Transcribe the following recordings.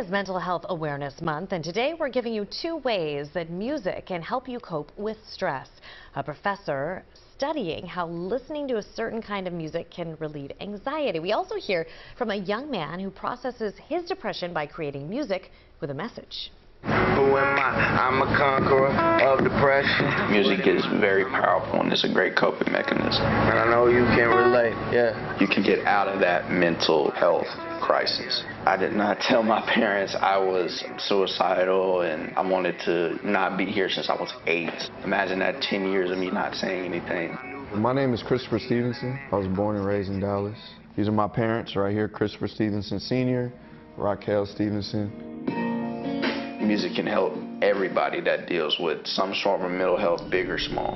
is Mental Health Awareness Month, and today we're giving you 2 ways that music can help you cope with stress. A professor studying how listening to a certain kind of music can relieve anxiety. We also hear from a young man who processes his depression by creating music with a message. Who am I? I'm a conqueror of depression. Music is very powerful and it's a great coping mechanism. And I know you can relate, yeah. You can get out of that mental health crisis. I did not tell my parents I was suicidal and I wanted to not be here since I was 8. Imagine that 10 years of me not saying anything. My name is Christopher Stevenson. I was born and raised in Dallas. These are my parents right here, Christopher Stevenson Sr., Raquel Stevenson. Music can help everybody that deals with some sort of mental health, big or small.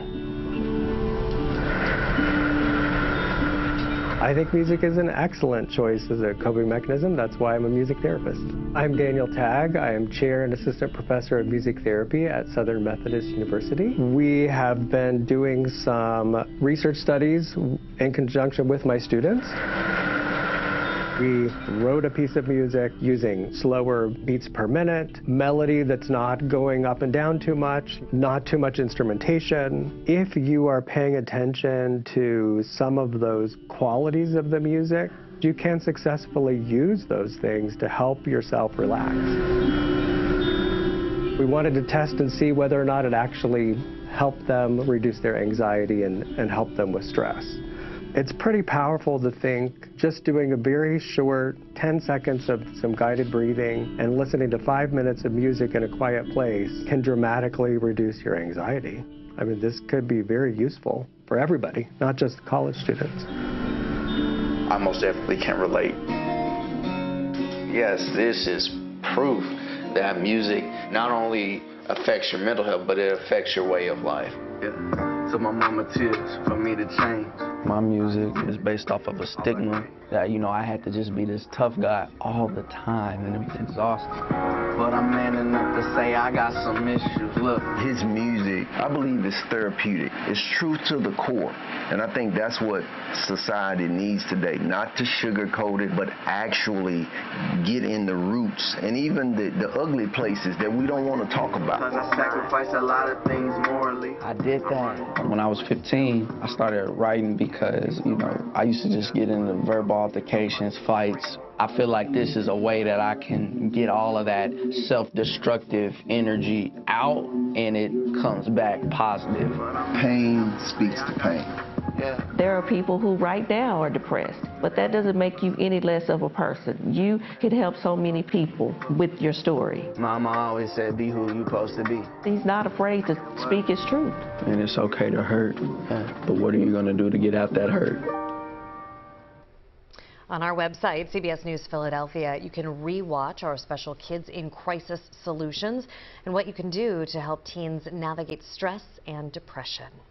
I think music is an excellent choice as a coping mechanism. That's why I'm a music therapist. I'm Daniel Tagg. I am chair and assistant professor of music therapy at Southern Methodist University. We have been doing some research studies in conjunction with my students. We wrote a piece of music using slower beats per minute, melody that's not going up and down too much, not too much instrumentation. If you are paying attention to some of those qualities of the music, you can successfully use those things to help yourself relax. We wanted to test and see whether or not it actually helped them reduce their anxiety and help them with stress. It's pretty powerful to think just doing a very short 10 seconds of some guided breathing and listening to 5 minutes of music in a quiet place can dramatically reduce your anxiety. I mean, this could be very useful for everybody, not just college students. I most definitely can relate. Yes, this is proof that music not only affects your mental health, but it affects your way of life. Yeah. So my mama tears for me to change. My music is based off of a stigma that, I had to just be this tough guy all the time, and it was exhausting. But I'm man enough to say I got some issues. Look, his music, I believe, is therapeutic. It's true to the core. And I think that's what society needs today. Not to sugarcoat it, but actually get in the roots and even the ugly places that we don't want to talk about. Because I sacrifice a lot of things morally. I did that. When I was 15, I started writing because, I used to just get into verbal altercations, fights. I feel like this is a way that I can get all of that self-destructive energy out, and it comes back positive. Pain speaks to pain. Yeah. There are people who right now are depressed, but that doesn't make you any less of a person. You can help so many people with your story. Mama always said, be who you're supposed to be. He's not afraid to speak his truth. And it's okay to hurt, but what are you going to do to get out that hurt? On our website, CBS News Philadelphia, you can re-watch our special Kids in Crisis Solutions and what you can do to help teens navigate stress and depression.